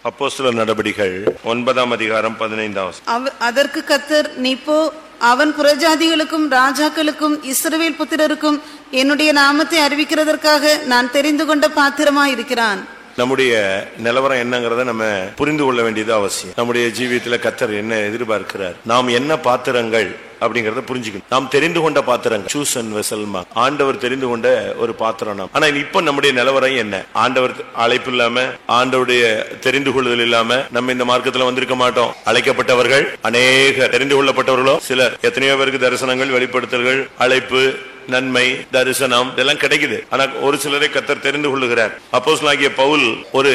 அப்போஸ்தலர் நடபடிகள் 9ஆம் அதிகாரம் 15. அதற்கு கர்த்தர், நீ போ, அவன் புறஜாதிகளுக்கும் ராஜாக்களுக்கும் இஸ்ரவேல் புத்திரருக்கும் என்னுடைய நாமத்தை அறிவிக்கிறதற்காக நான் தெரிந்து கொண்ட பாத்திரமாய் இருக்கிறான். நம்முடைய நிலவரம் என்னங்கிறத நம்ம புரிந்து கொள்ள வேண்டியது அவசியம். நம்முடைய ஜீவியத்துல கர்த்தர் என்ன எதிர்பார்க்கிறார், நாம் என்ன பாத்திரங்கள் அப்படிங்கறத புரிஞ்சுக்கணும். நாம் தெரிந்து கொண்ட பாத்திரங்கள், சூசன் வெசல்மா, ஆண்டவர் தெரிந்து கொண்ட ஒரு பாத்திரம் நாம். ஆனா இப்ப நம்முடைய நிலவரம் என்ன? ஆண்டவர் அழைப்பு இல்லாம, ஆண்டவருடைய தெரிந்து கொள்ளுதல் இல்லாம நம்ம இந்த மார்க்கத்துல வந்திருக்க மாட்டோம். அழைக்கப்பட்டவர்கள் அநேக, தெரிந்து கொள்ளப்பட்டவர்களோ சிலர். எத்தனையோ பேருக்கு தரிசனங்கள், வெளிப்படுத்தல்கள், அழைப்பு, நன்மை, தரிசனம் இதெல்லாம் கிடைக்குது. ஆனா ஒரு சிலரை கர்த்தர் தெரிந்து கொள்ளுகிறார். அப்போஸ்தலனாகிய பவுல் ஒரு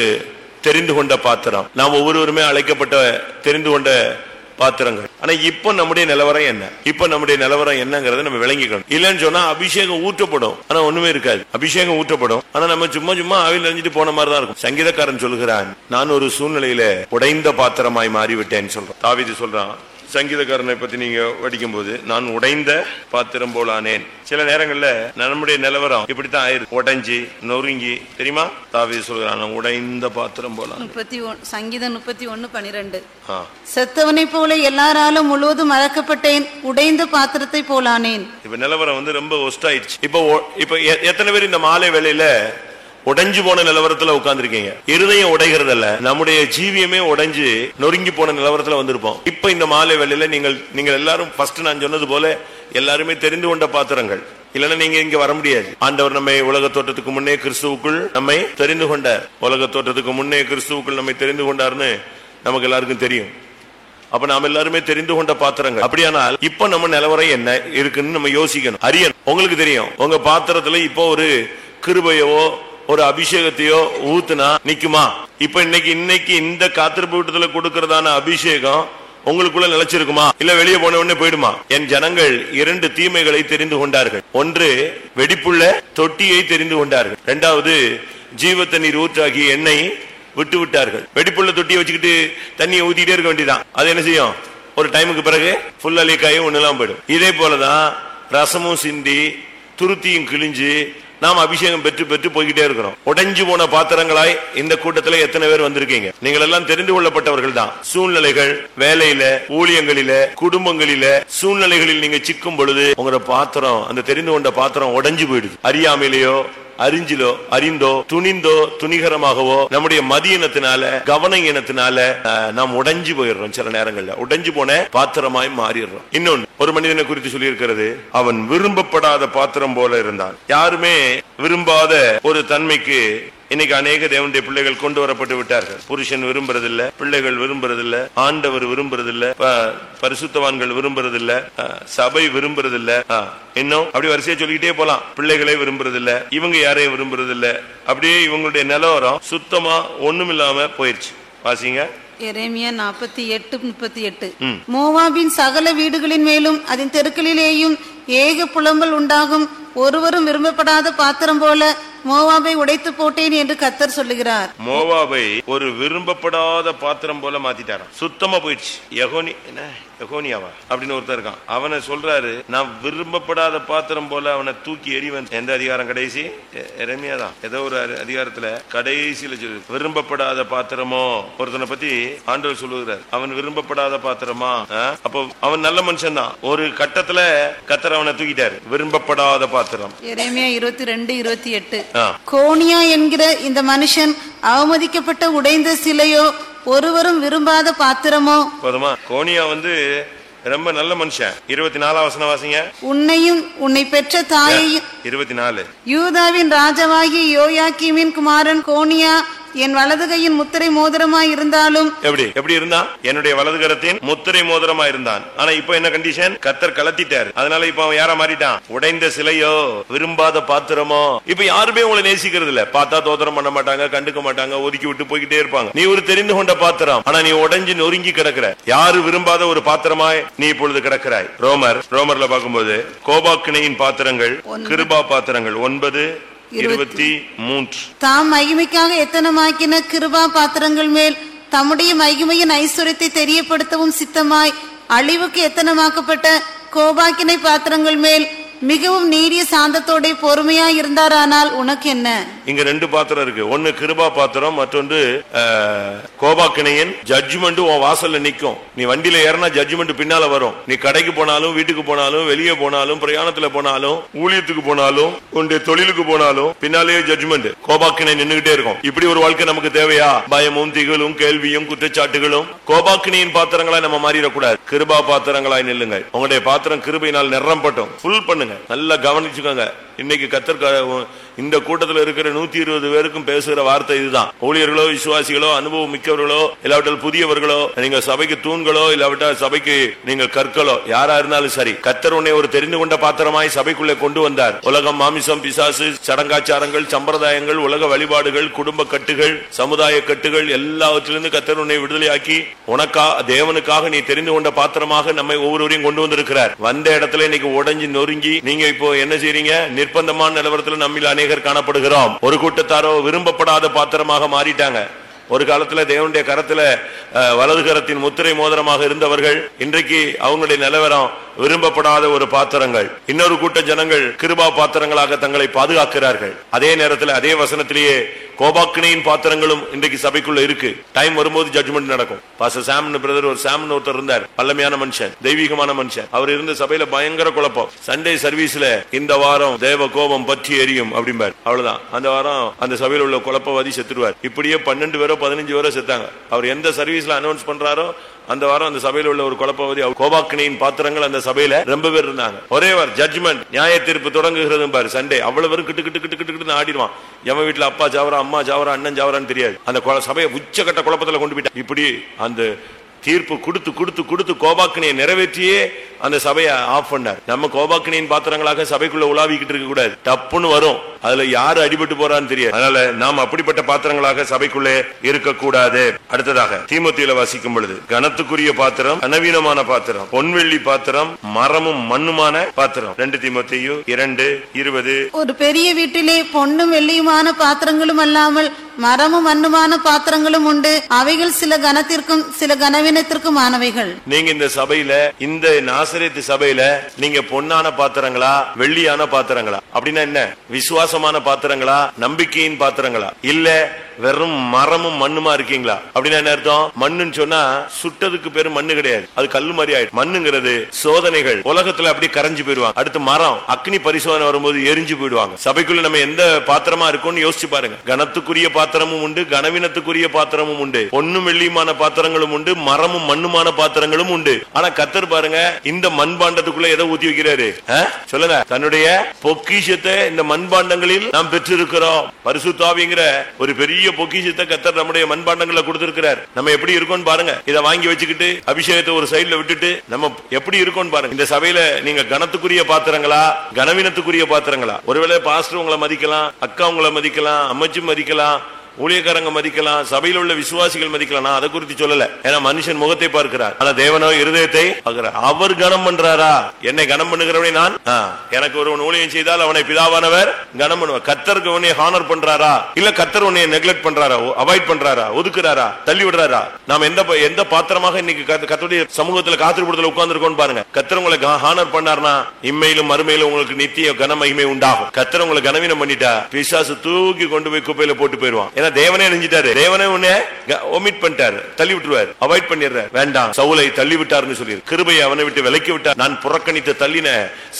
தெரிந்து கொண்ட பாத்திரம். நாம் ஒவ்வொருவருமே அழைக்கப்பட்ட, தெரிந்து கொண்ட பாத்திரங்கள். ஆனா இப்ப நம்முடைய நிலவரம் என்ன? இப்ப நம்முடைய நிலவரம் என்னங்கறத நம்ம விளங்கிக்கணும். இல்லன்னு சொன்னா அபிஷேகம் ஊற்றப்படும், ஆனா ஒண்ணுமே இருக்காது. அபிஷேகம் ஊற்றப்படும், ஆனா நம்ம சும்மா ஆவில் அறிஞ்சிட்டு போன மாதிரி தான் இருக்கும். சங்கீதக்காரன் சொல்லுகிறான், நான் ஒரு சூழ்நிலையில உடைந்த பாத்திரமாய் மாறிவிட்டேன்னு சொல்றான். தாவீது சொல்றான், சங்கீதக்காரனை பத்தி நீங்க படிக்கும் போது, நான் உடைந்த பாத்திரம் போலானேன். சில நேரங்கள்ல நம்முடைய நிலவரம் இப்படித்தான் ஆயிருக்கு, உடைஞ்சி நொறுங்கி. தெரியுமா? தாவீது சொல்றான், நான் உடைந்த பாத்திரம் போலான். சங்கீதம் 31:12. செத்தவனை போல எல்லாராலும் முழுவதும் அழக்கப்பட்டேன், உடைந்த பாத்திரத்தை போலானேன். இப்ப நிலவரம் ரொம்ப ஒஸ்ட் ஆயிடுச்சு. இப்ப எத்தனை பேர் இந்த மாலை வேளையில உடைஞ்சு போன நிலவரத்துல உட்கார்ந்துருக்கீங்க? இருதயம் உடைகிறதல்ல, நம்முடைய ஜீவியமே உடைஞ்சு நொறுங்கி போன நிலவரத்துல வந்திருப்போம். இப்ப இந்த மாலை வேளையில நீங்கள் எல்லாரும் ஃபர்ஸ்ட் நான் சொன்னது போல எல்லாருமே தெரிந்து கொண்ட பாத்திரங்கள். இல்லன்னா நீங்க இங்க வர முடியாது. ஆண்டவர் நம்மை உலக தோற்றத்துக்கு முன்னே கிறிஸ்துவுக்குள் நம்மை தெரிந்து கொண்டார். உலக தோற்றத்துக்கு முன்னே கிறிஸ்துவுக்குள் நம்மை தெரிந்து கொண்டார்னு நமக்கு எல்லாருக்கும் தெரியும். அப்ப நாம எல்லாருமே தெரிந்து கொண்ட பாத்திரங்கள். அப்படியானால் இப்ப நம்ம நிலவரம் என்ன இருக்குன்னு நம்ம யோசிக்கணும். அரியன், உங்களுக்கு தெரியும், உங்க பாத்திரத்துல இப்போ ஒரு கிருபையவோ ஒரு அபிஷேகத்தையோ ஊத்துனா நிக்குமா? இப்ப இன்னைக்கு இந்த காத்திருப்பு வீட்டத்துல கொடுக்கறதான அபிஷேகம் உங்களுக்குள்ள நிலைச்சிருக்குமா? இல்ல வெளியே போன உடனே போயிடுமா? என் ஜனங்கள் 2 தீமைகளை தெரிந்து கொண்டார்கள். ஒன்று, வெடிப்புள்ள தொட்டியை தெரிந்து கொண்டார்கள். 2வது, ஜீவ தண்ணீர் ஊற்றாகி எண்ணெய் விட்டு விட்டார்கள். வெடிப்புள்ள தொட்டியை வச்சுக்கிட்டு தண்ணியை ஊத்திட்டே இருக்க வேண்டியதான். அது என்ன செய்யும்? ஒரு டைமுக்கு பிறகு ஃபுல் அலிக்காயும் ஒண்ணுலாம் போயிடும். இதே போலதான் ரசமும் சிந்தி துருத்தியும் கிழிஞ்சு நாம் அபிஷேகம் பெற்று பெற்று போய்கிட்டே இருக்கிறோம். உடைஞ்சு போன பாத்திரங்களாய் இந்த கூட்டத்துல எத்தனை பேர் வந்திருக்கீங்க? நீங்கள் எல்லாம் தெரிந்து கொள்ளப்பட்டவர்கள் தான். சூழ்நிலைகள், வேலையில, ஊழியங்களில, குடும்பங்களில, சூழ்நிலைகளில் நீங்க சிக்கும் பொழுது உங்களோட பாத்திரம், அந்த தெரிந்து கொண்ட பாத்திரம் உடைஞ்சு போயிடுது. அறியாமையிலேயோ, அறிஞ்சிலோ, அறிந்தோ, துணிந்தோ, துணிகரமாகவோ, நம்முடைய மதியினத்தினால, கவனயினத்தினால நாம் உடைஞ்சு போயிடுறோம். சில நேரங்கள்ல உடைஞ்சு போன பாத்திரமாய் மாறிடுறோம். இன்னொன்னு, ஒரு மனிதனை குறித்து சொல்லி இருக்கிறது, அவன் விரும்பப்படாத பாத்திரம் போல இருந்தான். யாருமே விரும்பாத ஒரு தன்மைக்கு இன்னைக்கு அநேக தேவனுடைய பிள்ளைகள் கொண்டு வரப்பட்டு விட்டார்கள். புருஷன் விரும்புறதில்ல, பிள்ளைகள் விரும்புறதில்ல, ஆண்டவர் விரும்புறதில்ல, பரிசுத்தவான்கள் விரும்புறதில்ல, சபை விரும்புறதில்ல, இன்னும் அப்படி வரிசையா சொல்லிக்கிட்டே போலாம். பிள்ளைகளை விரும்புறதில்ல, இவங்க யாரையும் விரும்புறதில்ல. அப்படியே இவங்களுடைய நிலவரம் சுத்தமா ஒண்ணுமில்லாம போயிருச்சு. வாசிங்க எரேமியா 48:38. மோவாபின் சகல வீடுகளின் மேலும் அதன் தெருக்களிலேயும் ஏக புலம்பல் உண்டாகும், ஒருவரும் விரும்பப்படாத பாத்திரம் போல மோவாபை உடைத்து போட்டேன் என்று கர்த்தர் சொல்லுகிறார். மோவாபை ஒரு விரும்பப்படாத பாத்திரம் போல மாத்திட்டாராம். சுத்தமா போயிடுச்சு. யெகோனியாவா அப்படின்னு ஒருத்தர் இருக்கான். அவனை சொல்றாரு, நான் விரும்பப்படாத பாத்திரம் போல அவனை தூக்கி எறிவன். எந்த அதிகாரம்? கடைசி எரேமியா தான். ஏதோ ஒரு அதிகாரத்துல கடைசியில சொல்லு, விரும்பப்படாத பாத்திரமோ. ஒருத்தனை பத்தி ஆண்டவர் சொல்லுகிறார், அவன் விரும்பப்படாத பாத்திரமா. அப்போ அவன் நல்ல மனுஷன் தான். ஒரு கட்டத்துல கர்த்தர் அவனை தூக்கிட்டாரு. விரும்பப்படாத பாத்திரம். எரேமியா 22:28. கோனியா என்கிற இந்த மனுஷன் அவமதிக்கப்பட்ட உடைந்த சிலையோ, ஒருவரும் விரும்பாத பாத்திரமோ. போதுமா? கோனியா ரொம்ப நல்ல மனுஷன். 24 வசனம் வாசிங்க. உன்னையும் உன்னை பெற்ற தாயையும். 24. யூதாவின் ராஜாவாகிய யோயாக்கீமின் குமாரன் கோனியா என் வலது கையின் முத்திரை மோதிரமாய் இருந்தாலும். எப்படி இருந்தான்? என்னுடைய வலது கரத்தின் முத்திரை மோதிரமா இருந்தான். ஆனா இப்ப என்ன கண்டிஷன்? கர்த்தர் கலத்திட்டாரு. அதனால இப்ப அவன் யாரா மாறிட்டான்? உடைந்த சிலையோ, விரும்பாத பாத்திரமோ. இப்ப யாருமே உங்களை நேசிக்கிறது இல்ல. பார்த்தா தோத்திரம் பண்ண மாட்டாங்க, கண்டுக்க மாட்டாங்க, ஒதுக்கி விட்டு போய்கிட்டே இருப்பாங்க. நீ ஒரு தெரிந்து கொண்ட பாத்திரம், ஆனா நீ உடைஞ்சு நொறுங்கி கிடக்கிற. யாரு விரும்பாத ஒரு பாத்திரமாய் நீ இப்பொழுது கிடக்கிறாய். ரோமர்ல பார்க்கும்போது கோபாக்கினையின் பாத்திரங்கள், கிருபா பாத்திரங்கள் 9:23. தாம் மகிமைக்காக எத்தனமாக்கின கிருபா பாத்திரங்கள் மேல் தம்முடைய மகிமையின் ஐஸ்வரியத்தை தெரியப்படுத்தவும் சித்தமாய் அழிவுக்கு எத்தனமாக்கப்பட்ட கோபாக்கினை பாத்திரங்கள் மேல் மிகவும் நீடிய சாந்தத்தோட பொறுமையாய் இருந்தாரானால் உனக்கு என்ன? இங்க ரெண்டு பாத்திரம் இருக்கு. ஒன்னு கிருபா பாத்திரம், மற்றொன்று கோபாக்கினையின் ஜட்ஜ்மெண்ட். உன் வாசல்ல நிக்கும். நீ வண்டியில ஏறினா ஜட்ஜ்மெண்ட் பின்னால வரும். நீ கடைக்கு போனாலும், வீட்டுக்கு போனாலும், வெளியே போனாலும், பிரயாணத்துல போனாலும், ஊழியத்துக்கு போனாலும், உன்னுடைய தொழிலுக்கு போனாலும் பின்னாலேயே ஜட்ஜ்மெண்ட், கோபாக்கினை நின்னுகிட்டே இருக்கும். இப்படி ஒரு வாழ்க்கை நமக்கு தேவையா? பயமும் திகிலும் கேள்வியும் குற்றச்சாட்டுகளும். கோபாக்கினையின் பாத்திரங்களா நம்ம மாறிடக்கூடாது. கிருபா பாத்திரங்களாய் நில்லுங்கள். உங்களுடைய பாத்திரம் கிருபையினால் நிரம்பட்டும். ஃபுல் பண்ணுங்க. நல்லா கவனிச்சுக்கோங்க. இன்னைக்கு கத்தர் இந்த கூட்டத்தில் இருக்கிற 120 பேருக்கும் பேசுகிற வார்த்தை இதுதான். ஊழியர்களோ, விசுவாசிகளோ, அனுபவம் மிக்கவர்களோ, இல்லாவிட்டால் புதியவர்களோ, நீங்க சபைக்கு தூண்களோ, இல்லாவிட்டால் சபைக்கு நீங்கள் கற்களோ, யாரா இருந்தாலும் சரி, கத்தர் உன்னை ஒரு தெரிந்து கொண்ட பாத்திரமாய் சபைக்குள்ளே கொண்டு வந்தார். உலகம், மாமிசம், பிசாசு, சடங்காச்சாரங்கள், சம்பிரதாயங்கள், உலக வழிபாடுகள், குடும்ப கட்டுகள், சமுதாய கட்டுகள், எல்லாவற்றிலிருந்து கத்தர் உன்னை விடுதலையாக்கி தேவனுக்காக நீ தெரிந்து கொண்ட பாத்திரமாக நம்மை ஒவ்வொருவரையும் கொண்டு வந்திருக்கிறார். வந்த இடத்துல இன்னைக்கு உடைஞ்சு நொறுங்கி நீங்க இப்போ என்ன செய்றீங்க? நிர்பந்தமான நிலவரத்தில் நம்மில் அநேகர் காணப்படுகிறோம். ஒரு கூட்டத்தாரோ விரும்பப்படாத பாத்திரமாக மாறிட்டாங்க. ஒரு காலத்துல தேவனுடைய கரத்துல வலது கரத்தின் முத்திரை மோதிரமாக இருந்தவர்கள் இன்றைக்கு அவங்களுடைய நிலவரம் விரும்பப்படாத ஒரு பாத்திரங்கள். இன்னொரு கூட்ட ஜனங்கள் கிருபா பாத்திரங்களாக தங்களை பாதுகாக்கிறார்கள். அதே நேரத்தில் அதே வசனத்திலேயே கோபாக்கினையின் பாத்திரங்களும் இன்றைக்கு சபைக்குள்ள இருக்கு. டைம் வரும்போது ஜட்ஜ்மெண்ட் நடக்கும். பாஸ்டர் சாம்னு பிரதர், ஒரு சாம்னு ஒருத்தர் இருந்தார். பல்லமையான மனுஷன், தெய்வீகமான மனுஷன். அவர் இருந்த சபையில பயங்கர குழப்பம். சண்டே சர்வீஸ்ல இந்த வாரம் தேவ கோபம் பற்றி எரியும் அப்படிம்பார். அவ்வளவுதான். அந்த வாரம் அந்த சபையில் உள்ள குழப்பவாதி செத்துருவார். இப்படியே 12 பேரோ 15 பேரோ செத்தாங்க. அவர் எந்த சர்வீஸ்ல அனௌன்ஸ் பண்றாரோ அந்த வாரம் அந்த சபையில் உள்ள ஒரு குழப்பவாதி, கோபாக்கினையின் பாத்திரங்கள் அந்த சபையில ரொம்ப பேர் இருந்தாங்க. ஒரே வாரம் ஜட்ஜ்மெண்ட், நியாய தீர்ப்பு தொடங்குகிறது பாரு. சண்டே அவ்வளவு பேரும் கிட்டு கிட்டு கிட்டு கிட்டு கிட்டு ஆடிடுவான். எவன் வீட்டுல அப்பா சாவரா, அம்மா சாவரா, அண்ணன் சாவரான்னு தெரியாது. அந்த சபையை உச்சகட்ட குழப்பத்துல கொண்டு போயிட்டான். இப்படி அந்த தீர்ப்பு கொடுத்து கொடுத்து கொடுத்து கோபாக்கினையை நிறைவேற்றியே அந்த சபையை ஆஃப் பண்ணார். நம்ம கோபாக்கினையின் பாத்திரங்களாக சபைக்குள்ள உலாவிக்கிட்டு இருக்க கூடாது. தப்புன்னு வரும். அதுல யாரு அடிபட்டு போறான்னு தெரியாது. அதனால நாம் அப்படிப்பட்ட பாத்திரங்களாக சபைக்குள்ளே இருக்கக்கூடாது. அடுத்ததாக தீமோத்தேயுல வாசிக்கும் பொழுது கனத்துக்குரிய பாத்திரம், கனவீனமான பாத்திரம், பொன்வெள்ளி பாத்திரம், மரமும் மண்ணுமான பாத்திரம். 2 தீமோத்தேயு 2:20. ஒரு பெரிய வீட்டிலே பொன்னும் வெள்ளியுமான பாத்திரங்களும் அல்லாமல் மரமும் மண்ணுமான பாத்திரங்களும் உண்டு. அவைகள் சில கனத்திற்கும் சில கனவீனத்திற்கும் ஆனவைகள். நீங்க இந்த சபையில, இந்த நாசரேத்து சபையில நீங்க பொன்னான பாத்திரங்களா, வெள்ளியான பாத்திரங்களா? அப்படின்னா என்ன? விசுவாசமான பாத்திரங்களா, நம்பிக்கையின் பாத்திரங்களா, இல்ல வெறும் மரமும் மண்ணுமா இருக்கீங்களா? அப்படின்னா என்ன அர்த்தம்? மண்ணுன்னு சொன்னா சுட்டதுக்கு பேரு மண்ணு கிடையாது, அது கல்லு மாதிரி ஆயிடும். மண்ணுங்கிறது சோதனைகள், உலகத்துல அப்படி கரைஞ்சு போயிடுவாங்க. அடுத்து மரம், அக்னி பரிசோதனை வரும்போது எரிஞ்சு போயிடுவாங்க. சபைக்குள்ள நம்ம எந்த பாத்திரமா இருக்கோம்னு யோசிச்சு பாருங்க. கனத்துக்குரிய பாத்திரமும் உண்டு, கனவீனத்துக்குரிய பாத்திரமும் உண்டு, பொன்னும் வெள்ளியுமான பாத்திரங்களும் உண்டு, மரமும் மண்ணுமான பாத்திரங்களும் உண்டு. ஆனா கத்தர் பாருங்க, இந்த மண்பாண்டத்துக்குள்ள எதை ஊத்தி வைக்கிறாரு? சொல்லுங்க. தன்னுடைய பொக்கிஷத்தை இந்த மண்பாண்டங்களில் நாம் பெற்றிருக்கிறோம். பரிசுத்த ஆவிங்கிற ஒரு பெரிய பொக்கிஷத்தை கத்தர் நம்முடைய மண்பாண்டங்களை கொடுத்திருக்கிறார். நம்ம எப்படி இருக்கோம் பாருங்க. இதை வாங்கி வச்சுக்கிட்டு அபிஷேகத்தை ஒரு சைடுல விட்டுட்டு நம்ம எப்படி இருக்கோம் பாருங்க. இந்த சபையில நீங்க கனத்துக்குரிய பாத்திரங்களா, கனவீனத்துக்குரிய பாத்திரங்களா? ஒருவேளை பாஸ்டர் உங்களை மதிக்கலாம், அக்கா உங்களை மதிக்கலாம், அம்மச்சி மதிக்கலாம், ஊழியக்காரங்க மதிக்கலாம், சபையில் உள்ள விசுவாசிகள் மதிக்கலாம். நான் அதை குறித்து சொல்லல. ஏன்னா மனுஷன் முகத்தை பார்க்கிறார், ஆனா தேவனோ இருதயத்தை பார்க்கிறார். அவர் கனம் பண்றாரா? என்னை கனம் பண்ணுகிறவனை நான், எனக்கு ஒரு ஊழியம் செய்தால் அவனை பிதாவானவர் கனம் பண்ணுவார். கத்தருக்கு உன்னை ஹானர் பண்றாரா? இல்ல கத்தர் உன்னை நெக்லெக்ட் பண்றாரா, அவாய்ட் பண்றாரா, ஒதுக்குறாரா, தள்ளி விடுறாரா? நாம் எந்த பாத்திரமாக இன்னைக்கு கர்த்தருடைய சமூகத்துல காத்திருப்பதில் உட்கார்ந்து இருக்கோம் பாருங்க. கத்தர் உங்களை ஹானர் பண்ணார்னா இம்மையிலும் மறுமையிலும் உங்களுக்கு நித்திய கன மகிமை உண்டாகும். கத்தர் உங்களை கனவீனம் பண்ணிட்டா பிசாசு தூக்கி கொண்டு போய் குப்பையில போட்டு போயிருவான். ஏன்னா தேவனே நெஞ்சிட்டாரு, தேவனே உன்னை ஒமிட் பண்ணிட்டாரு, தள்ளி விட்டுருவாரு, அவாய்ட் பண்ணிடுறாரு. வேண்டாம், சவுலை தள்ளி விட்டார்னு சொல்லி கிருபையை அவனை விட்டு விலக்கி விட்டார். நான் புறக்கணித்து தள்ளின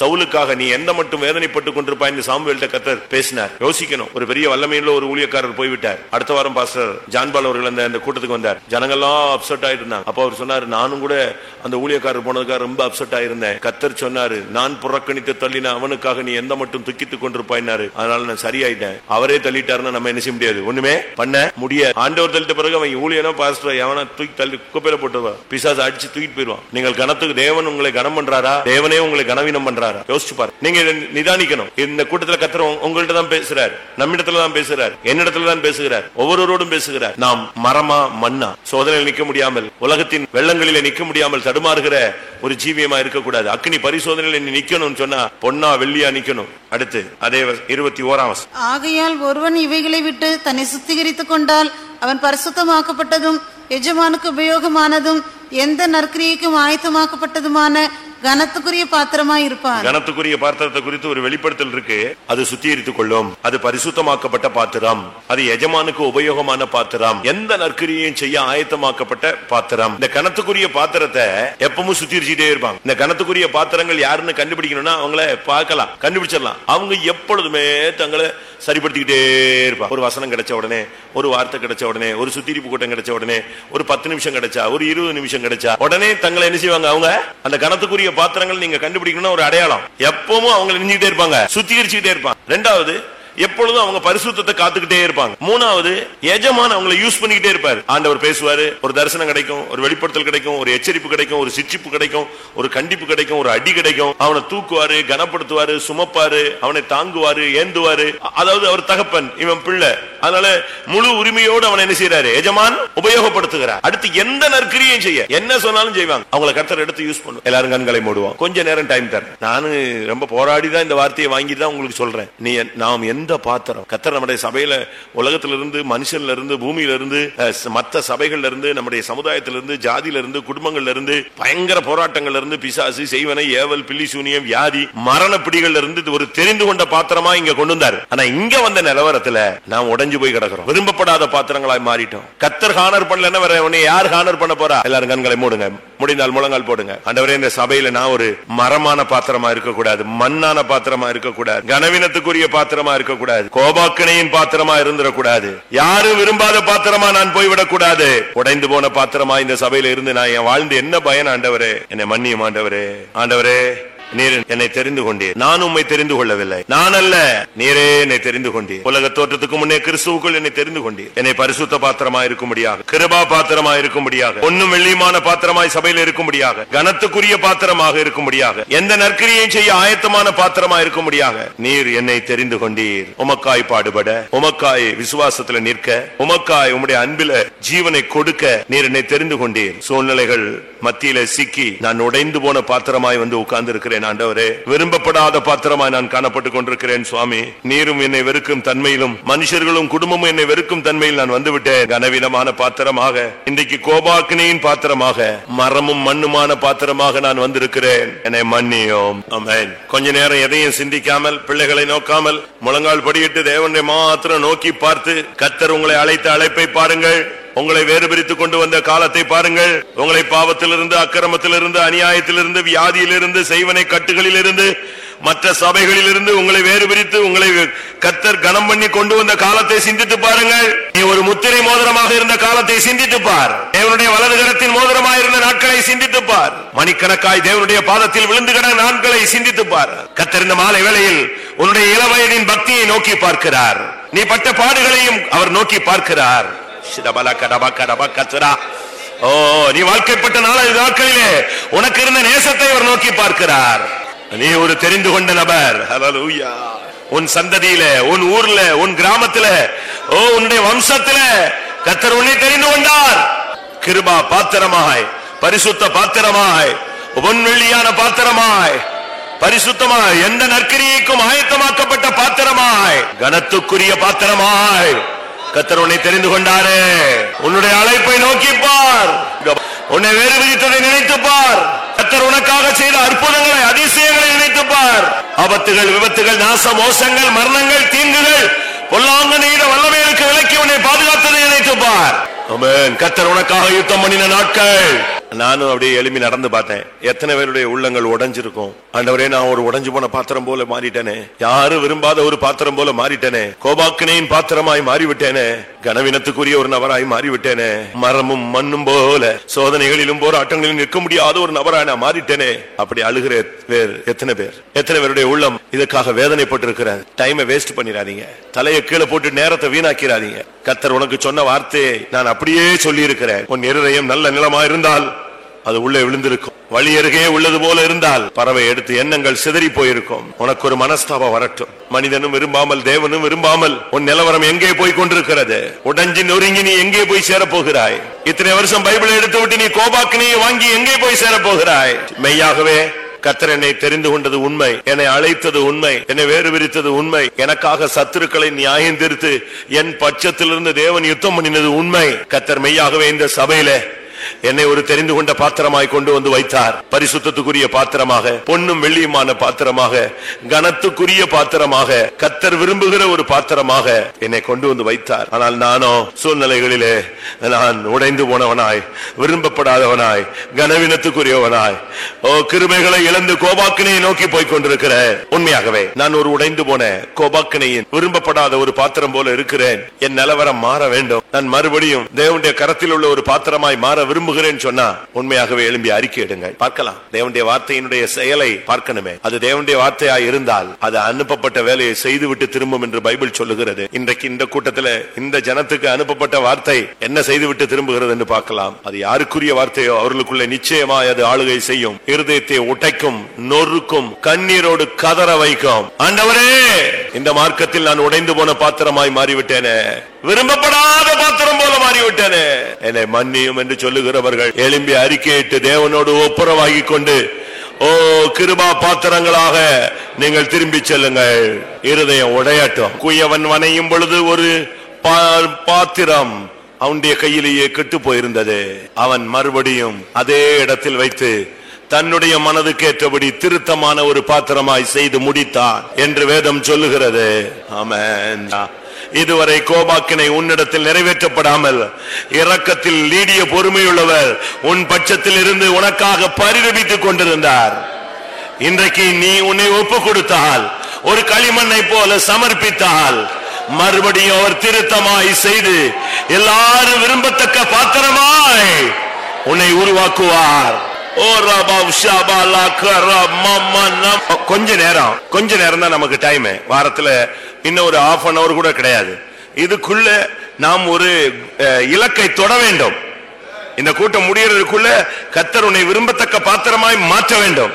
சவுலுக்காக நீ எந்த மட்டும் வேதனைப்பட்டு கொண்டிருப்பாய் என்று சாமுவேல்ட்ட கர்த்தர் பேசினார். யோசிக்கணும். ஒரு பெரிய வல்லமையுள்ள ஒரு ஊழியக்காரர் போய்விட்டார். அடுத்த வாரம் பாஸ்டர் ஜான்பால் அவர்கள் அந்த கூட்டத்துக்கு வந்தார். ஜனங்கள்லாம் அப்செட் ஆயிட்டு இருந்தாங்க. அப்ப அவர் சொன்னார், நானும் கூட அந்த ஊழியக்காரர் போனதுக்காக ரொம்ப அப்செட் ஆயிருந்தேன். கர்த்தர் சொன்னாரு, நான் புறக்கணித்து தள்ளின அவனுக்காக நீ எந்த மட்டும் துக்கித்துக் கொண்டிருப்பாயினாரு. அதனால நான் சரியாயிட்டேன். அவரே தள்ளிட்டாருன்னா நம்ம என்ன செய்ய முடியாது, ஒண்ணுமே பண்ண முடியாது. ஆண்டவர் தள்ளிட்ட பிறகு அவன் ஊழியனோ பாஸ்டர் எவனை தூக்கி தள்ளி குப்பையில போட்டுவா, பிசாசு அடிச்சு தூக்கிட்டு போயிடுவான். நீங்கள் கனத்துக்கு தேவன் உங்களை கனம் பண்றாரா, தேவனே உங்களை கனவீனம் பண்றாரா? யோசிச்சு பாரு. நீங்க நிதானிக்கணும். இந்த கூட்டத்துல கர்த்தர் உங்கள்ட்ட தான் பேசுறார், நம்மிடத்துல தான் பேசுறார், என்னிடத்துல தான் பேசுகிறார், ஒவ்வொருவரோடும் பேசுகிறார். நாம் மரமா மண்ணா, சோதனையில் நிற்க முடியாமல், உலகத்தின் வெள்ளங்களில நிற்க முடியாமல் தடுமாறுகிற ஒரு ஜீவியமா இருக்கக்கூடாது. அக்னி பரிசோதனையில் நீ நிக்கணும்னு சொன்னா பொன்னா வெள்ளியா நிக்கணும். அடுத்து அதே 21. ஆகையால் ஒருவன் இவைகளை விட்டு தன்னை சுத்திகரித்துக் கொண்டால் அவன் பரிசுத்தமாக்கப்பட்டதும் எஜமானுக்கு உபயோகமானதும் எந்த நற்கிரியைக்கும் ஆயத்தமாக்கப்பட்டதுமான கனத்துக்குரிய பாத்திரமாய் இருப்பான். கனத்துக்குரிய பாத்திரத்தை குறித்து ஒரு வெளிப்படுத்தல் இருக்கு. அது சுத்திகரித்துக் கொள்ளும், அது பரிசுத்தமாக்கப்பட்ட பாத்திரம், அது எஜமானுக்கு உபயோகமான பாத்திரம், எந்த நற்கிரியையும் செய்ய ஆயத்தமாக்கப்பட்ட பாத்திரம். இந்த கனத்துக்குரிய பாத்திரத்தை எப்பவும் சுத்திகரிச்சுட்டே இருப்பாங்க. இந்த கனத்துக்குரிய பாத்திரங்கள் யாருன்னு கண்டுபிடிக்கணும்னா அவங்கள பார்க்கலாம், கண்டுபிடிச்சிடலாம். அவங்க எப்பொழுதுமே தங்களை சரிப்படுத்திக்கிட்டே இருப்பாங்க. ஒரு வசனம் கிடைச்ச உடனே, ஒரு வார்த்தை கிடைச்ச உடனே, ஒரு சுத்திகரிப்பு கூட்டம் கிடைச்ச உடனே, ஒரு 10 நிமிஷம் கிடைச்சா, ஒரு 20 நிமிஷம் கிடைச்சா உடனே தங்களை என்ன செய்வாங்க? அவங்க அந்த கனத்துக்குரிய பாத்திரங்கள் நீங்க கண்டுபிடிக்கணும்னா ஒரு அடையாளம், எப்பவும் அவங்க நினைச்சுக்கிட்டே இருப்பாங்க, சுத்திகரிச்சுக்கிட்டே இருப்பாங்க. ரெண்டாவது, எப்பொழுதும் அவங்க பரிசுத்தத்தை காத்துக்கிட்டே இருப்பாங்க. மூணாவது, எஜமான் அவங்களை யூஸ் பண்ணிக்கிட்டே இருப்பாரு. ஆண்டவர் பேசுவாரு, ஒரு தரிசனம் கிடைக்கும், ஒரு வெளிப்படுத்தல் கிடைக்கும், ஒரு எச்சரிப்பு கிடைக்கும், ஒரு சிட்சிப்பு கிடைக்கும், ஒரு கண்டிப்பு கிடைக்கும், ஒரு அடி கிடைக்கும். அவனை தூக்குவாரு, கனப்படுத்துவாரு, சுமப்பாரு, அவனை தாங்குவாரு, ஏந்துவாரு. அதாவது அவர் தகப்பன், இவன் பிள்ளை. அதனால முழு உரிமையோடு அவனை என்ன செய்யறாரு? எஜமான் உபயோகப்படுத்துகிறார். அடுத்து எந்த நற்கிரியும் செய்ய என்ன சொன்னாலும் செய்வாங்க. அவங்களை கர்த்தர் எடுத்து யூஸ் பண்ணுவோம். எல்லாரும் கண்களை மூடுவோம். கொஞ்ச நேரம் டைம் தரேன். நானு ரொம்ப போராடிதான் இந்த வார்த்தையை வாங்கிட்டு தான் உங்களுக்கு சொல்றேன். நீ நாம் எந்த பாத்திரம் கர்த்தர் நம்முடைய சபையில, உலகத்திலிருந்து, மனுஷன்ல இருந்து, பூமியில இருந்து, மற்ற சபைகள்ல இருந்து, நம்முடைய சமுதாயத்திலிருந்து, ஜாதியில இருந்து, குடும்பங்கள்ல இருந்து, பயங்கர போராட்டங்கள்ல இருந்து, பிசாசு, செய்வனை, ஏவல், பில்லி சூனியம், வியாதி, மரண பிடிகள்ல இருந்து ஒரு தெரிந்து கொண்ட பாத்திரமா இங்க கொண்டு வந்தாரு. ஆனா இங்க வந்த நிலவரத்துல நாம் உடைஞ்சு போய் கிடக்கிறோம். விரும்பப்படாத பாத்திரங்களாய் மாறிட்டோம். கர்த்தர் ஹானர் பண்ணலன்னா வேற உன்னை யார் ஹானர் பண்ண போறா? எல்லாரும் கண்களை மூடுங்க, முடிந்தால் முழங்கால் போடுங்க. ஆண்டவரே, இந்த சபையில நான் ஒரு மரமான பாத்திரமா இருக்கக்கூடாது, மண்ணான பாத்திரமா இருக்கக்கூடாது, கனவினத்துக்குரிய பாத்திரமா இருக்கக்கூடாது, கோபாக்கினையின் பாத்திரமா இருந்துடக்கூடாது, யாரும் விரும்பாத பாத்திரமா நான் போய்விடக் கூடாது. உடைந்து போன பாத்திரமா இந்த சபையில இருந்து நான் வாழ்ந்து என்ன பயன்? ஆண்டவரே, என்னை மன்னியும். ஆண்டவரே, ஆண்டவரே, நீர் என்னை தெரிந்து கொண்டீர், நான் உம்மை தெரிந்து கொள்ளவில்லை, நான் அல்ல, நீரே என்னை தெரிந்து கொண்டீர். உலக தோற்றத்துக்கு முன்னே கிறிஸ்துவுக்குள் என்னை தெரிந்து கொண்டீர். என்னை பரிசுத்த பாத்திரமா இருக்கும்படியாக, கிருபா பாத்திரமா இருக்கும்படியாக, ஒன்னும் வெள்ளியமான பாத்திரமாய் சபையில் இருக்கும்படியாக, கனத்துக்குரிய பாத்திரமாக இருக்கும்படியாக, எந்த நற்கிரியையும் செய்ய ஆயத்தமான பாத்திரமா இருக்கும்படியாக நீர் என்னை தெரிந்து கொண்டீர். உமக்காய் பாடுபட, உமக்காய் விசுவாசத்துல நிற்க, உமக்காய் உம்முடைய அன்பில ஜீவனை கொடுக்க நீர் என்னை தெரிந்து கொண்டீர். சூழ்நிலைகள் மத்தியில சிக்கி நான் உடைந்து போன பாத்திரமாய் வந்து உட்கார்ந்து இருக்கிறேன். ஆண்டவரே, விரும்பப்படாத பாத்திரமாய் நான் காணப்பட்டுக் கொண்டிருக்கிறேன். சுவாமி, நீரும் என்னை வெறுக்கும் தன்மையிலும், மனுஷர்களும் குடும்பமும் என்னை வெறுக்கும் தன்மையில் நான் வந்துவிட்டேன். கனவீனமான பாத்திரமாக, இன்றைக்கு கோபாக்கினையின் பாத்திரமாக, மரமும் மண்ணுமான பாத்திரமாக நான் வந்திருக்கிறேன். என்னை மன்னியோம். ஆமென். கொஞ்ச நேரம் எதையும் சிந்திக்காமல், பிள்ளைகளை நோக்காமல், முழங்கால் படியிட்டு தேவனை மாத்திரம் நோக்கி பார்த்து, கர்த்தர் உங்களை அழைத்த அழைப்பை பாருங்கள், உங்களை வேறு பிரித்து கொண்டு வந்த காலத்தை பாருங்கள். உங்களை பாவத்திலிருந்து, அக்கிரமத்திலிருந்து, அநியாயத்திலிருந்து, வியாதியிலிருந்து, செய்வனை கட்டுகளிலிருந்து, மற்ற சபைகளில் இருந்து உங்களை வேறு பிரித்து உங்களை கர்த்தர் கனம் பண்ணி கொண்டு வந்த காலத்தை சிந்தித்து பாருங்கள். நீ ஒரு முத்திரை மோதிரமாக இருந்த காலத்தை சிந்தித்து பார். தேவனுடைய வலதுகரத்தின் மோதிரமாக இருந்த நாட்களை சிந்தித்து பார். மணிக்கணக்காய் தேவனுடைய பாதத்தில் விழுந்து கிடந்த நாட்களை சிந்தித்து பார். கர்த்தர் இந்த மாலை வேளையில் உன்னுடைய இளவயதின் பக்தியை நோக்கி பார்க்கிறார். நீ பட்ட பாடுகளையும் அவர் நோக்கி பார்க்கிறார். நீ வாழ்க்கைப்பட்ட நாட்களிலே உனக்கு இருந்த நேசத்தை அவர் நோக்கி பார்க்கிறார். நீ ஒரு தெரிந்து கொண்ட நபர். ஹல்லேலூயா. உன் சந்ததியில, உன் ஊர்ல, உன் கிராமத்துல, உன்னுடைய வம்சத்துல கர்த்தர் உன்னை தெரிந்து கொண்டார். கிருபா பாத்திரமாய், பரிசுத்த பாத்திரமாய், பொன்வெள்ளியான பாத்திரமாய், பரிசுத்தமாய், எந்த நற்கிரியைக்கும் ஆயத்தமாக்கப்பட்ட பாத்திரமாய், கனத்துக்குரிய பாத்திரமாய் கர்த்தர் உன்னை தெரிந்து கொண்டாரே. உன்னுடைய அழைப்பை நோக்கி பார். உன்னை வேறு விதித்ததை நினைத்து பார். கர்த்தர் உனக்காக செய்த அற்புதங்களை, அதிசயங்களை நினைத்து பார். ஆபத்துகள், விபத்துகள், நாச மோசங்கள், மரணங்கள், தீங்குகள், பொல்லாங்க நெய்த வல்லமைகளுக்கு விலக்கி உன்னை பாதுகாத்ததை நினைத்து பார். ஆமென். கர்த்தர் உனக்காக யுத்தம் பண்ணின நாட்கள். நானும் அப்படியே எழுப்பி நடந்து பார்த்தேன். எத்தனை பேருடைய உள்ளங்கள் உடைஞ்சிருக்கும். ஆண்டவரே, நான் ஒரு உடைஞ்சு போன பாத்திரம் போல மாறிட்டேனே, யாரும் விரும்பாத ஒரு பாத்திரம் போல மாறிட்டேனே, கோபாக்கினையின் பாத்திரமாய் மாறிவிட்டேனே, கனவினத்துக்குரிய ஒரு நபராய் மாறிவிட்டேனே, மரமும் மண்ணும் போல சோதனைகளிலும் போராட்டங்களிலும் நிற்க முடியாத ஒரு நபராய் நான் மாறிட்டேனே. அப்படி அழுகிற பேர் எத்தனை பேர், எத்தனை பேருடைய உள்ளம் இதற்காக வேதனைப்பட்டிருக்கிற. டைமை வேஸ்ட் பண்ணிடாதீங்க, தலையை கீழே போட்டு நேரத்தை வீணாக்கிறாதீங்க. கர்த்தர் உனக்கு சொன்ன வார்த்தையை நான் அப்படியே சொல்லி இருக்கிறேன். உன் இருதயம் நல்ல நிலமா இருந்தால் அது உள்ளே விழுந்திருக்கும். வழி அருகே உள்ளது போல இருந்தால் பறவை எடுத்து எண்ணங்கள் சிதறி போயிருக்கும். உனக்கு ஒரு மனஸ்தாபம் வரட்டும். மனிதனும் விரும்பாமல், தேவனும் விரும்பாமல் உன் நிலவரம் எங்கே போய் கொண்டிருக்கிறது? உடைஞ்சி நொறுங்கி நீ எங்கே போய் சேரப்போகிறாய்? இத்தனை வருஷம் பைபிளை எடுத்து விட்டு நீ கோபாக்கினையை வாங்கி எங்கே போய் சேரப்போகிறாய்? மெய்யாகவே கர்த்தர் என்னை தெரிந்து கொண்டது உண்மை, என்னை அழைத்தது உண்மை, என்னை வேறு விரித்தது உண்மை, எனக்காக சத்துருக்களை நியாயம் தீர்த்து என் பட்சத்திலிருந்து தேவன் யுத்தம் பண்ணினது உண்மை. கர்த்தர் மெய்யாகவே இந்த சபையில என்னை ஒரு தெரிந்து கொண்ட பாத்திரமாய் கொண்டு வந்து வைத்தார். பரிசுத்தத்துக்குரிய பாத்திரமாக, பொன்னும் வெள்ளியுமான பாத்திரமாக, கனத்துக்குரிய பாத்திரமாக, கர்த்தர் விரும்புகிற ஒரு பாத்திரமாக என்னை கொண்டு வந்து வைத்தார். ஆனால் நானோ சூழ்நிலைகளிலே நான் உடைந்து போனவனாய், விரும்பப்படாதவனாய், கனவினத்துக்குரியவனாய், கிருபைகளை இழந்து கோபாக்கினையை நோக்கி போய் கொண்டிருக்கிறேன். உண்மையாகவே நான் ஒரு உடைந்து போன கோபாக்கினையின் விரும்பப்படாத ஒரு பாத்திரம் போல இருக்கிறேன். என் நிலவரம் மாற வேண்டும். நான் மறுபடியும் தேவனுடைய கரத்தில் உள்ள ஒரு பாத்திரமாய் மாற விரும்புகிறேன் சொன்னா உண்மையாகவே எழும்பி அறிக்கை எடுங்கள். பார்க்கலாம், தேவனுடைய வார்த்தையினுடைய செயலை பார்க்கணுமே. அது தேவனுடைய வார்த்தையாய் இருந்தால் அது அனுப்பப்பட்ட வேலையை செய்துவிட்டு திரும்பும் என்று பைபிள் சொல்லுகிறது. இன்றைக்கு இந்த கூட்டத்தில் இந்த ஜனத்துக்கு அனுப்பப்பட்ட வார்த்தை என்ன செய்துவிட்டு திரும்புகிறது என்று பார்க்கலாம். அது யாருக்குரிய வார்த்தையோ அவர்களுக்குள்ள நிச்சயமாய் அது ஆளுகை செய்யும். இருதயத்தை உடைக்கும், நொறுக்கும், கண்ணீரோடு கதற வைக்கும். ஆண்டவரே, இந்த மார்க்கத்தில் நான் உடைந்து போன பாத்திரமாய் மாறிவிட்டேனே, விரும்பப்படாத பாத்திரம் போல மாறிவிட்டேனே, என்னை மன்னியும் என்று சொல்லுகிறவர்கள் எழும்பி அறிக்கையிட்டு தேவனோடு ஒப்புரவாகி கொண்டு கிருபா பாத்திரங்களாக நீங்கள் திரும்பி செல்லுங்கள். இருதயம் உடையட்டும். குயவன் வனையும் பொழுது ஒரு பாத்திரம் அவனுடைய கையிலேயே கெட்டு போயிருந்தது. அவன் மறுபடியும் அதே இடத்தில் வைத்து தன்னுடைய மனதுக்கு ஏற்றபடி திருத்தமான ஒரு பாத்திரமாய் செய்து முடித்தான் என்று வேதம் சொல்லுகிறது. ஆமென். இதுவரை கோபாக்கினை உன்னிடத்தில் நிறைவேற்றப்படாமல் இரக்கத்தில் நீடிய பொறுமையுள்ளவர் உன் பட்சத்தில் இருந்து உனக்காக பரிதபித்துக் கொண்டிருந்தார். இன்றைக்கு நீ உன்னை ஒப்பு கொடுத்தால், ஒரு களிமண்ணை போல சமர்ப்பித்தால், மறுபடியும் அவர் திருத்தமாய் செய்து எல்லாரும் விரும்பத்தக்க பாத்திரமாய் உன்னை உருவாக்குவார். கொஞ்ச நேரம் தான் நமக்கு டைம். வாரத்துல இன்னும் ஒரு half an hour கூட கிடையாது. இதுக்குள்ள நாம் ஒரு இலக்கை தொட வேண்டும். இந்த கூட்டம் முடியறதுக்குள்ள கர்த்தர் உன்னை விரும்பத்தக்க பாத்திரமாய் மாற்ற வேண்டும்.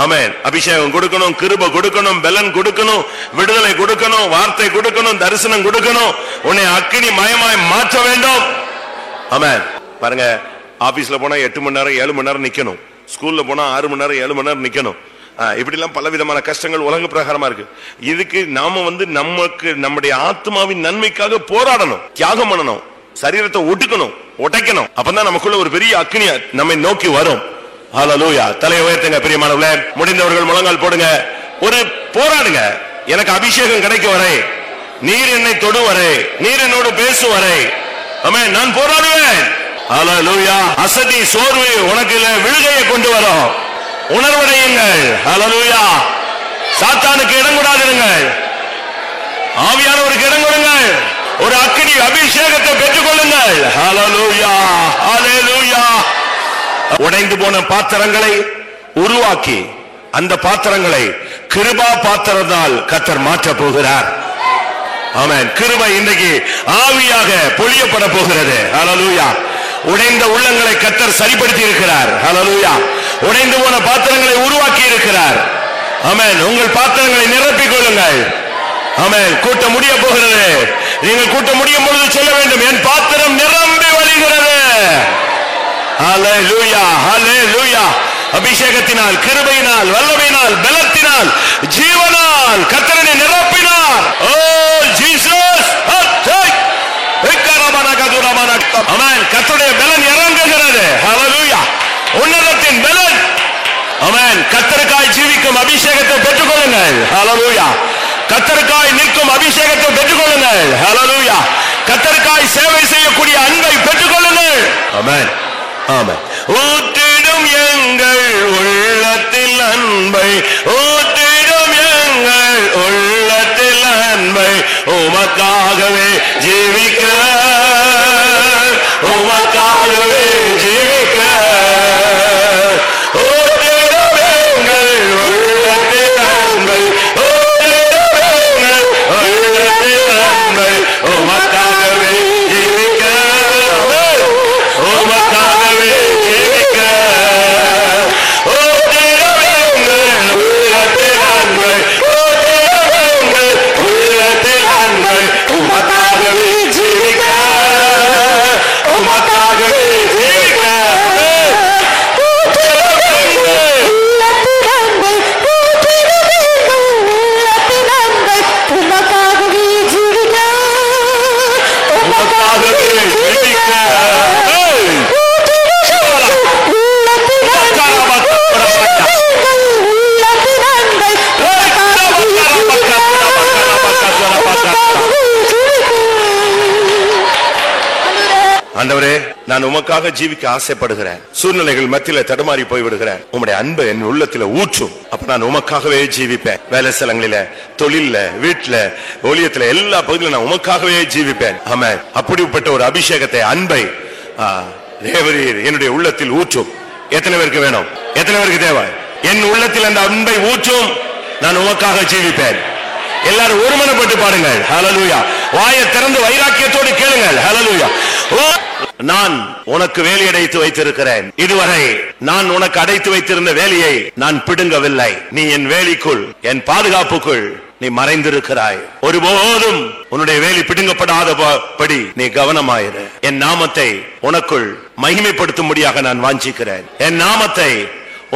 ஆமென். அபிஷேகம் கொடுக்கணும், கிருபை கொடுக்கணும், பலன் கொடுக்கணும், விடுதலை கொடுக்கணும், வார்த்தை கொடுக்கணும், தரிசனம் கொடுக்கணும். உன்னை அக்கினி மயமாய் மாற்ற வேண்டும். ஆமென். பாருங்க, ஆபீஸ்ல போனா 8 மணி நேரம் 7 மணி நேரம் நிக்கணும். ஸ்கூல்ல போனா 6 மணி நேரம் 7 மணி நேரம் நிக்கணும். இப்படி எல்லாம் பல விதமான கஷ்டங்கள் உலக பிரகாரமா இருக்கு. இதுக்கு நாம நமக்கு நம்முடைய ஆத்மாவின் நன்மைக்காக போராடணும், தியாகம் பண்ணணும், சரீரத்தை ஒட்டுக்கணும், உடைக்கணும். அப்பதான் நமக்குள்ள ஒரு பெரிய அக்கினி நம்மை நோக்கி வரும். ஹல்லேலூயா. தலையை உயர்த்துங்க பிரியமானவர்களே. முடிந்தவர்கள் முழங்கால் போடுங்க. ஒரு போராடுங்க. எனக்கு அபிஷேகம் கிடைக்கும் வரை, நீர் என்னை தொடும் வரை, நீர் என்னோடு பேசும் வரை, ஆமென், நான் போராடுவேன். ஹல்லேலூயா. அசதி, சோர்வு உனக்கு விழுகையை கொண்டு வரும். உணர்வடையுங்கள். ஹல்லேலூயா. சாத்தானுக்கு இடம் கொடாதிருங்கள். ஆவியானவருக்கு இடம் கொடுங்கள். ஒரு அக்கினி அபிஷேகத்தை பெற்றுக் கொள்ளுங்கள். ஹல்லேலூயா, ஹல்லேலூயா. உடைந்து போன பாத்திரங்களை உருவாக்கி அந்த பாத்திரங்களை கிருபா பாத்திரத்தால் கர்த்தர் மாற்ற போகிறார். ஆமென். கிருபை இன்றைக்கு ஆவியாக பொழியப்பட போகிறது. ஹல்லேலூயா. உடைந்த உள்ளங்களை கர்த்தர் சரிப்படுத்தி இருக்கிறார். ஹல்லேலூயா. உடைந்து போன பாத்திரங்களை உருவாக்கி இருக்கிறார். ஆமென். உங்கள் பாத்திரங்களை நிரப்பிக் கொள்ளுங்கள். ஆமென். கூட்டம் முடிய போகிறது. நீங்கள் கூட்டம் முடியும் பொழுது சொல்ல வேண்டும், என் பாத்திரம் நிரம்பி வழிகிறது. ஹல்லேலூயா, ஹல்லேலூயா. அபிஷேகத்தினால், கிருபையினால், வல்லமையினால், பலத்தினால், ஜீவனால் கர்த்தரை நிரப்பினார். ஓ ஜீசஸ். ஆமென். கர்த்தருடைய பலன் இறங்குகிறது. ஹல்லேலூயா. உன்னதத்தின் பலன். ஆமென். கர்த்தருக்காய் ஜீவிக்கும் அபிஷேகத்தை பெற்றுக் கொள்ளுங்கள். ஹல்லேலூயா. கர்த்தருக்காய் நிற்கும் அபிஷேகத்தை பெற்றுக் கொள்ளுங்கள். ஹல்லேலூயா. கர்த்தருக்காய் சேவை செய்யக்கூடிய அன்பை பெற்றுக் கொள்ளுங்கள். ஆமென். ஆமென். ஊற்றிடும் எங்கள் உள்ளத்தில் அன்பை, ஊற்றிடும் எங்கள் உள்ளத்தில் அன்பை, உமக்காகவே ஜீவிக்க, உமக்காகவே ஜீவிக்க. ஊற்றிடும் எங்கள் உள்ளத்தில் அன்பை, ஊற்றிடும் எங்கள் உள்ளத்தில் அன்பை, உமக்காகவே ஜீவிக்க, உமக்காகவே ஜீவிக்க. ஊற்றிடும் எங்கள் உள்ளத்தில் அன்பை, ஊற்றிடும் எங்கள் உள்ளத்தில் அன்பை, உமக்காகவே ஜீவிக்க, உமக்காகவே ஜீவிக்க. ஆண்டவரே, நான் உமக்காக ஜீவிக்க ஆசைப்படுகிறேன். சூழ்நிலைகள் மத்தியில தடுமாறி போய் விடுகிறேன். உம்முடைய அன்பை என் உள்ளத்துல ஊற்றும். அப்ப நான் உமக்காகவே ஜீவிப்பேன். வேலை ஸ்தலங்களில, தொழில, வீட்டுல, ஊழியத்துல, எல்லா பகுதியிலும் நான் உமக்காகவே ஜீவிப்பேன். ஆமென். அப்படிப்பட்ட ஒரு அபிஷேகத்தை, அன்பை தேவரீர் என்னுடைய உள்ளத்தில் ஊற்றும். எத்தனை பேருக்கு வேணும்? எத்தனை பேருக்கு தேவை? என் உள்ளத்தில் அந்த அன்பை ஊற்றும். நான் உமக்காக ஜீவிப்பேன். எல்லாரும் ஒருமனப்பட்டு பாடுங்கள். ஹல்லேலூயா. வாயை திறந்து வைராக்கியத்தோடு கேளுங்கள். ஹல்லேலூயா. நான் உனக்கு வேலி அடைத்து வைத்திருக்கிறேன். இதுவரை நான் உனக்கு அடைத்து வைத்திருந்த வேலியை நான் பிடுங்கவில்லை. நீ என் வேலிக்குள், என் பாதுகாப்புக்குள் நீ மறைந்திருக்கிறாய். ஒருபோதும் உன்னுடைய வேலி பிடுங்கப்படாதபடி நீ கவனமாயிரு. என் நாமத்தை உனக்குள் மகிமைப்படுத்தும்படியாக நான் வாஞ்சிக்கிறேன். என் நாமத்தை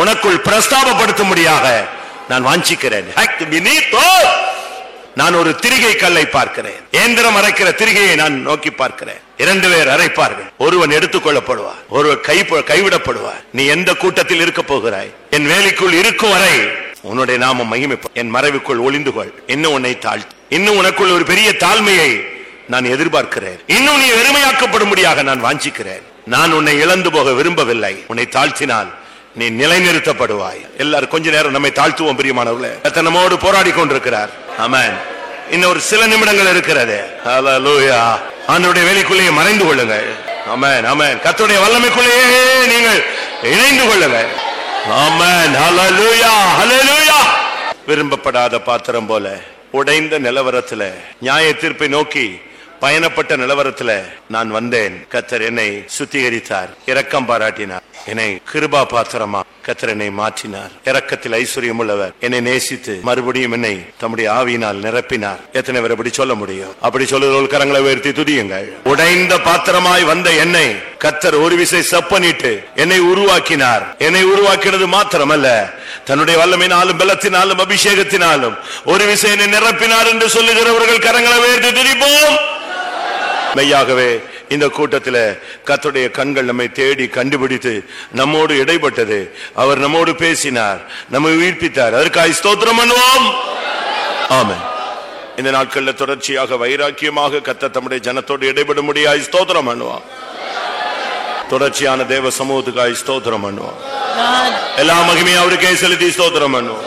உனக்குள் பிரஸ்தாபப்படுத்தும்படியாக நான் வாஞ்சிக்கிறேன். நான் ஒரு திரிகை கல்லை பார்க்கிறேன். இயந்திரம் அரைக்கிற திரிகையை நான் நோக்கி பார்க்கிறேன். 2 பேர் அரைப்பார்கள். ஒருவன் எடுத்துக் கொள்ளப்படுவார், ஒருவர் கைவிடப்படுவார். நீ எந்த கூட்டத்தில் இருக்க போகிறாய்? என் வேலிக்குள் இருக்கும் வரை உன்னுடைய நாமம் மகிமைப்படும். என் மறைவுக்குள் ஒளிந்து கொள். இன்னும் உன்னை தாழ்த்து. இன்னும் உனக்குள் ஒரு பெரிய தாழ்மையை நான் எதிர்பார்க்கிறேன். இன்னும் நீ வெறுமையாக்கப்படும்படியாக நான் வாஞ்சிக்கிறேன். நான் உன்னை இழந்து போக விரும்பவில்லை. உன்னை தாழ்த்தினால் நீ நிலைநிறுத்தப்படுவாய். எல்லாரும் கொஞ்ச நேரம் நம்மை தாழ்த்துவோம். பிரியமானவர்களே, கர்த்தர் நம்மோடு போராடி கொண்டிருக்கிறார். ஆமென். இன்னும் ஒரு சில நிமிடங்கள் இருக்கிறது. ஹல்லேலூயா. ஆண்டவருடைய வேலைக்குள்ளேயே மறைந்து கொள்ளுங்கள். ஆமென், ஆமென். கர்த்தருடைய வல்லமைக்குள்ளேயே நீங்கள் இணைந்து கொள்ளுங்கள். ஆமென். ஹல்லேலூயா, ஹல்லேலூயா. விரும்பப்படாத பாத்திரம் போல உடைந்த நிலவரத்துல, நியாய தீர்ப்பை நோக்கி பயணப்பட்ட நிலவரத்துல நான் வந்தேன். கர்த்தர் என்னை சுத்திகரித்தார், இரக்கம் பாராட்டினார். என்னை கிருபா பாத்திரமா கர்த்தர் என்னை மாற்றினார். இரக்கத்தில் ஐஸ்வர்யம் உள்ளவர். என்னை நேசித்து மறுபடியும் என்னை தம்முடைய ஆவியினால் நிரப்பினார். எத்தனை பேர் அப்படி சொல்ல முடியும்? அப்படி சொல்லுறவர்கள் கரங்களை உயர்த்தி துதியுங்கள். உடைந்த பாத்திரமாய் வந்த என்னை கர்த்தர் ஒரு விசை செப்பனிட்டு என்னை உருவாக்கினார். என்னை உருவாக்கினது மாத்திரமல்ல, தன்னுடைய வல்லமையினாலும் பலத்தினாலும் அபிஷேகத்தினாலும் ஒரு விசை என்னை நிரப்பினார் என்று சொல்லுகிறவர்கள் கரங்களை உயர்த்தி துதிப்போம். மெய்யாகவே இந்த கூட்டத்தில் கர்த்தருடைய கண்கள் நம்மை தேடி கண்டுபிடித்து நம்மோடு இடைப்பட்டது. அவர் நம்மோடு பேசினார், நம்மை உயிர்ப்பித்தார். அதற்காக ஸ்தோத்திரம் பண்ணுவோம். ஆமென். இந்த நாட்களில் தொடர்ச்சியாக வைராக்கியமாக கர்த்தர் தம்முடைய ஜனத்தோடு இடைபட முடியாது. ஸ்தோத்திரம் பண்ணுவோம். தொடர்ச்சியான தேவ சமூகத்துக்காக ஸ்தோத்திரம் பண்ணுவோம். எல்லா மகிமையும் அவருக்கே செலுத்தி ஸ்தோத்திரம் பண்ணுவோம்.